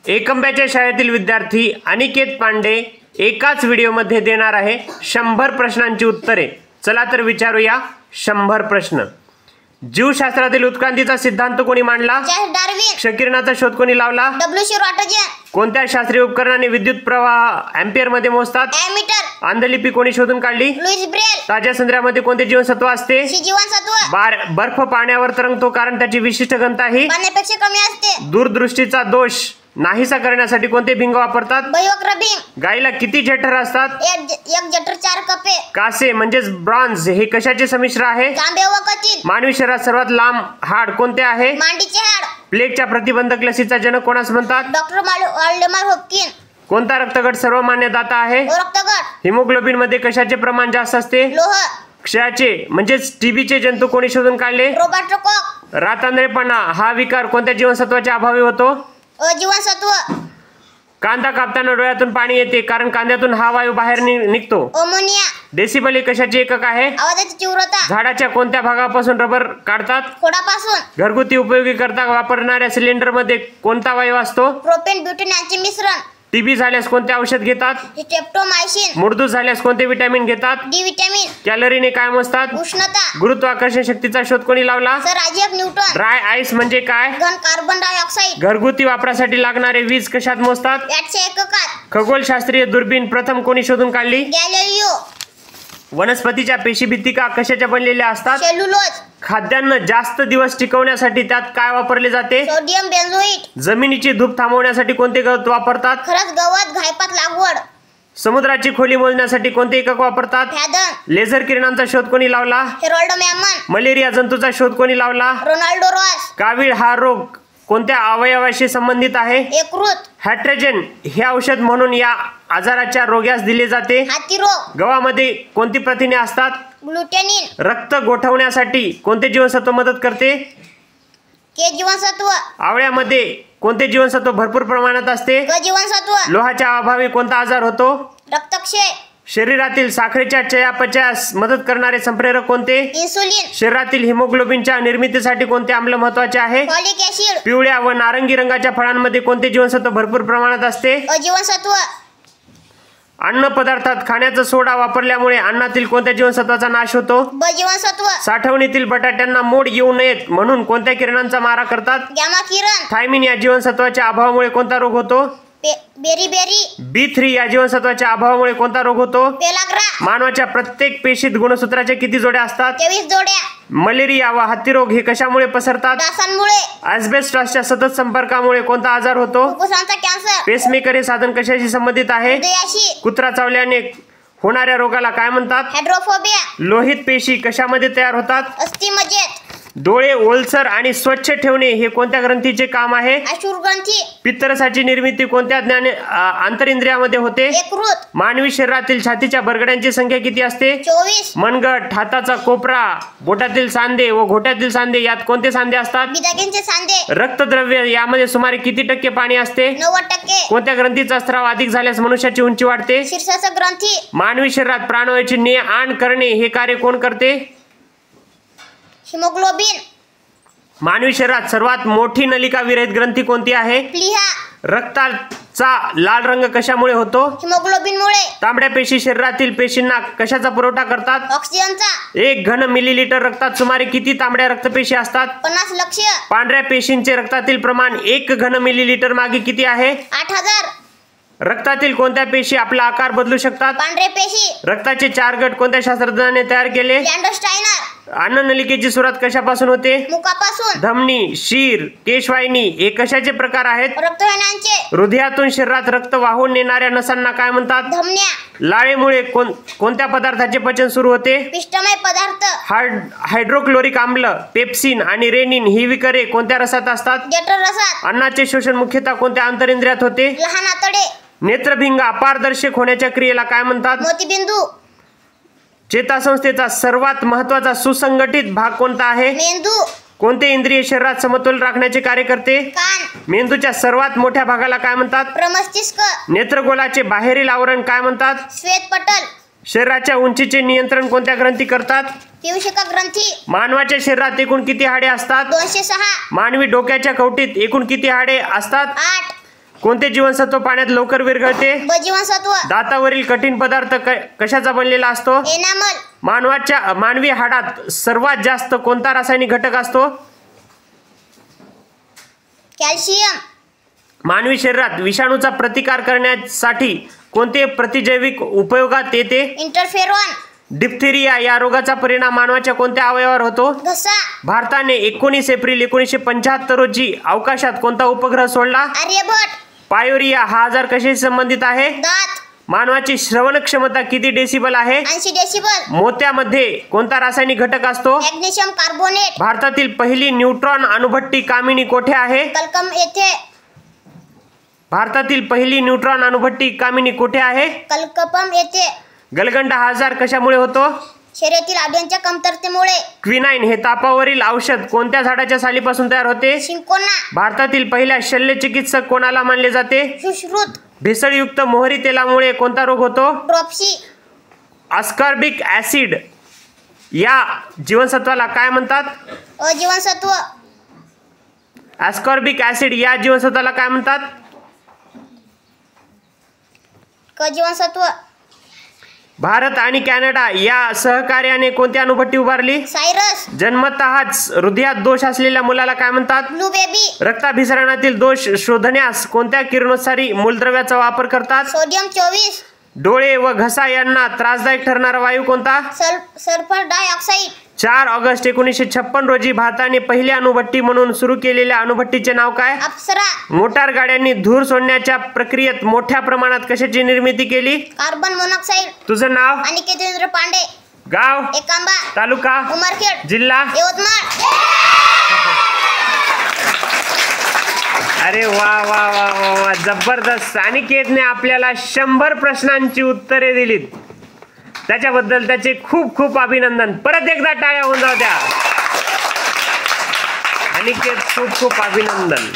एकंब्याच्या शाळेतील विद्यार्थी अनिकेत पांडे एकाच व्हिडिओमध्ये देणार आहे 100 प्रश्नांची उत्तरे। चला तर विचारूया 100 प्रश्न। जीवशास्त्रातील उत्क्रांतीचा सिद्धांत कोणी मांडला? डार्विन। क्षकिरणाचा शोध कोणी लावला? डब्ल्यू.सी. रॉटजन। कोणत्या शास्त्रीय उपकरणाने विद्युत प्रवाह एम्पियर मध्ये मोजतात? एमीटर। अंधलिपी कोणी शोधून काढली? Louis Braille. ताज्या संत्र्यामध्ये कोणते जीवनसत्व असते? सी जीवनसत्व। बर्फ पाण्यावर तरंगतो कारण त्याची विशिष्ट घनता आहे पाण्यापेक्षा कमी असते। दूरदृष्टीचा दोष नाहीसा करण्यासाठी कोणते भिंग वापरतात? बहिवक्र भिंग। गायीला किती जठर असतात? एक जठर 4 कपे। कासे म्हणजेच ब्रॉन्झ हे कशाचे संमिश्र आहे? तांबे व कथिन। मानवी शरीरात सर्वात लांब हाड कोणते आहे? मांडीचे हाड। प्लेगच्या प्रतिबंधक लसीचा जनक कोणास म्हणतात? डॉक्टर वाल्डेमार होपकिन। कोणता रक्तगट सर्वमान्य दाता आहे? रक्तगट। हिमोग्लोबिन मध्ये कशाचे प्रमाण जास्त असते? लोह। क्षयाचे म्हणजेच टीबीचे जंतू कोणी शोधून काढले? रॉबर्ट कोक। रातांधळेपणा हा विकार कोणत्या जीवनसत्वाच्या अभावी होतो? अजीवनसत्व। कांदा कापताना डोळ्यातून पाणी येते कारण कांद्यातून हा वायू बाहेर निघतो। अमोनिया। डेसिबल हे कशाचे एकक आहे? आवाजाची तीव्रता। झाडाच्या कोणत्या भागापासून रबर काढतात? खोडापासून। घरगुती उपयोगी करता वापरणाऱ्या सिलेंडर मध्ये कोणता वायू असतो? प्रोपेन ब्युटेन यांचे मिश्रण। टीबी झाल्यास कोणते औषध घेतात? स्ट्रेप्टोमायसिन। मुरदूस झाल्यास कोणते विटॅमिन घेतात? D vitamin. कॅलरीने काय मोजतात? उष्णता। गुरुत्वाकर्षण शक्तीचा शोध कोणी लावला? Sir Isaac Newton. Dry ice म्हणजे काय? घन कार्बन डायऑक्साइड। घरगुती वापरासाठी लागणारे वीज कशात मोजतात? वॅटच्या एककात। खगोलशास्त्रीय दुर्बीण प्रथम कोणी शोधून काढली? गॅलिलिओ। वनस्पतीच्या पेशीभित्तिका कशाच्या बनलेल्या असतात? सेल्युलोज। खाद्यान्न जास्त दिवस टिकवण्यासाठी त्यात काय वापरले जाते? सोडियम बेंझोइट। जमिनीची धूप थांबवण्यासाठी कोणते गवत वापरतात? खरंच गवत घायपात लागवड। समुद्राची खोली मोजण्यासाठी कोणते एकक वापरतात? फॅदन। लेझर किरणांचा शोध कोणी लावला? हेरोल्ड मॅमन। मलेरिया जंतूचा शोध कोणी लावला? Ronaldo Ross. कावीळ हा रोग कोणत्या अवयवाशी संबंधित आहे? यकृत। हायड्रोजन हे औषध म्हणून या आजाराच्या रोग्यास दिले जाते। हाती रोग। गव्हामध्ये कोणती प्रथिने असतात? ग्लुटेनिन। रक्त गोठवण्यासाठी कोणते जीवनसत्व मदत करते? के जीवनसत्व। आवळ्यामध्ये कोणते जीवनसत्व भरपूर प्रमाणात असते? क जीवनसत्व। लोहाच्या अभावी कोणता आजार होतो? रक्तक्षय। शरीरातील साखरेच्या चयापचयास मदत करणारे संप्रेरक कोणते? इन्सुलिन। शरीरातील हिमोग्लोबिनच्या निर्मितीसाठी कोणते आम्ल महत्वाचे आहे? Folic acid. पिवळ्या व नारंगी रंगाच्या फळांमध्ये कोणते जीवनसत्व भरपूर प्रमाणात असते? अजीवनसत्व। अन्न पदार्थात खाण्याचा सोडा वापरल्यामुळे अन्नातील कोणत्या जीवनसत्वाचा नाश होतो? ब जीवनसत्व। साठवणीतील बटाट्यांना मोड येऊ नयेत म्हणून कोणत्या किरणांचा मारा करतात? गॅमा किरण। थायमिन या जीवनसत्वाच्या अभावामुळे कोणता रोग होतो? बेरी। B3 या जीवनसत्वाच्या अभावामुळे कोणता रोग होतो? पेलाग्रा। मानवाच्या प्रत्येक पेशीत गुणसूत्राच्या किती जोड्या असतात? 23 जोड्या। मलेरिया व हत्तीरोग हे कशामुळे पसरतात? डासांमुळे। ॲस्बेस्टॉसच्या सतत संपर्कामुळे कोणता आजार होतो? फुफ्फुसांचा कॅन्सर। पेसमेकर हे साधन कशाशी संबंधित आहे? हृदयाशी। कुत्रा चावल्याने होणाऱ्या रोगाला काय म्हणतात? हायड्रोफोबिया। लोहित पेशी कशामध्ये तयार होतात? अस्थिमज्जेत। डोळे ओलसर आणि स्वच्छ ठेवणे हे कोणत्या ग्रंथीचे काम आहे? आशुर ग्रंथी। पित्तरसाची निर्मिती कोणत्या आंतरिंद्रियामध्ये होते? यकृत। मानवी शरीरातील छातीच्या बरगड्यांची संख्या किती असते? 24। मनगट, हाताचा कोपरा, बोटातील सांधे व घोट्यातील सांधे यात कोणते सांधे असतात? बिदागींचे सांधे। रक्तद्रव्य यामध्ये सुमारे किती टक्के पाणी असते? 90%। कोणत्या ग्रंथीचा स्त्राव अधिक झाल्यास मनुष्याची उंची वाढते? शीर्षासक ग्रंथी। मानवी शरीरात प्राणवायूची ने आण करणे हे कार्य कोण करते? हिमोग्लोबिन। मानवी शरीरात सर्वात मोठी नलिका विरहित ग्रंथी कोणती आहे? प्लीहा। रक्ताचा लाल रंग कशामुळे होतो? हिमोग्लोबिनमुळे। तांबड्या पेशी शरीरातील पेशींना कशाचा पुरवठा करतात? ऑक्सिजनचा। 1 घन मिलीलिटर रक्तात सुमारे किती तांबड्या रक्तपेशी असतात? 50 लक्ष। पांढऱ्या पेशींचे रक्तातील प्रमाण 1 घन मिलीलिटर मागे किती आहे? 8000। रक्तातील कोणत्या पेशी आपला आकार बदलू शकतात? पांढरे पेशी। रक्ताचे 4 गट कोणत्या शास्त्रज्ञाने तयार केले? लँडोस्टायनर। अन्ननलिकेची सुरुवात कशापासून होते? मुखापासून। धमनी, शीर, केशवाहिनी हे कशाचे प्रकार आहेत? रक्तवाहिन्यांचे। हृदयातून शरीरात रक्त वाहून नेणाऱ्या नसांना काय म्हणतात? धमन्या। लाळेमुळे कोणत्या पदार्थाचे पचन सुरू होते? पिष्टमय पदार्थ। हायड्रोक्लोरिक आम्ल, पेप्सिन आणि रेनिन ही विकरे कोणत्या रसात असतात? जठर रसात। अन्नाचे शोषण मुख्यतः कोणत्या आंतरिंद्रियात होते? लहान आतडे। नेत्रभिंग अपारदर्शक होण्याच्या क्रियेला काय म्हणतात? मोतीबिंदू। चेतासंस्थेचा सर्वात महत्वाचा सुसंघटित भाग कोणता आहे? मेंदू। कोणते इंद्रिय शरीरात समतोल राखण्याचे कार्य करते? कान। मेंदूच्या सर्वात मोठ्या भागाला काय म्हणतात? प्रमस्तिष्क। नेत्रगोलाचे बाहेरील आवरण काय म्हणतात? श्वेतपटल। शरीराच्या उंचीचे नियंत्रण कोणत्या ग्रंथी करतात? पियूषिका ग्रंथी। मानवाच्या शरीरात एकूण किती हाडे असतात? 206। मानवी डोक्याच्या कवटीत एकूण किती हाडे असतात? 8। कोणते जीवनसत्व पाण्यात लवकर विरघळते? ब जीवनसत्व. दातावरील कठीण पदार्थ कशाचा बनलेला असतो? एनामल. मानवी हाडात सर्वात जास्त कोणता रासायनिक घटक असतो? कॅल्शियम. मानवी शरीरात विषाणूचा प्रतिकार करण्यासाठी कोणते प्रतिजैविक उपयोगात येते? इंटरफेरॉन. डिप्थेरिया या रोगाचा परिणाम मानवाच्या कोणत्या अवयवावर होतो? घसा. भारताने 19 एप्रिल 1975 रोजी अवकाशात कोणता उपग्रह सोडला? आर्यभट. पायोरिया हा आजार कशाशी संबंधित आहे? दात. मानवाची श्रवण क्षमता किती डेसिबल आहे? 80 डेसिबल. मोत्यामध्ये कोणता रासायनिक घटक असतो? Magnesium carbonate. भारतातील पहिली न्यूट्रॉन अणुभट्टी कामिनी कोठे आहे? कलकम येथे. भारतातील पहिली न्यूट्रॉन अणुभट्टी कामिनी कुठे आहे? कलकपम येथे. गलगंडा हा आजार कशामुळे होतो? शरीरातील आयर्नच्या कमतरतेमुळे. क्विनाईन हे तापावरील औषध कोणत्या झाडाच्या सालीपासून तयार होते? शिंकोना. भारतातील पहिल्या शल्यचिकित्सक कोणाला मानले जाते? सुश्रुत. भेसळयुक्त मोहरी तेलामुळे कोणता रोग होतो? ड्रॉप्सी. अस्कॉर्बिक ऍसिड या जीवनसत्वाला काय म्हणतात? अजीवनसत्व. अस्कॉर्बिक ऍसिड या जीवनसत्वाला काय म्हणतात? क जीवनसत्व. भारत आणि कॅनडा या सहकार्याने कोणती अणुभट्टी उभारली? सायरस. जन्मतःच हृदयात दोष असलेल्या मुलाला काय म्हणतात? Blue baby. रक्ताभिसरणातील दोष शोधण्यास कोणत्या किरणोत्सारी मूलद्रव्याचा वापर करतात? सोडियम 24. डोळे व घसा यांना त्रासदायक ठरणारा वायू कोणता? Sulphur dioxide. 4 ऑगस्ट 1956 रोजी भारताने पहिली अणुभट्टी म्हणून सुरू केलेल्या अणुभट्टीचे नाव काय? अप्सरा. मोटार गाड्यांनी धूर सोडण्याच्या प्रक्रियेत मोठ्या प्रमाणात कशाची निर्मिती केली? Carbon monoxide. तुझं नाव? अनिकेत पांडे. गाव? एकांबा. तालुका? उमरखेड. जिल्हा? यवतमाळ. अरे वा वा वा वा वा, जबरदस्त. अनिकेतने आपल्याला 100 प्रश्नांची उत्तरे दिलीत, त्याच्याबद्दल त्याचे खूप खूप अभिनंदन. परत एकदा टाळ्या होऊन जाऊ द्या. अनिकेत, खूप खूप अभिनंदन.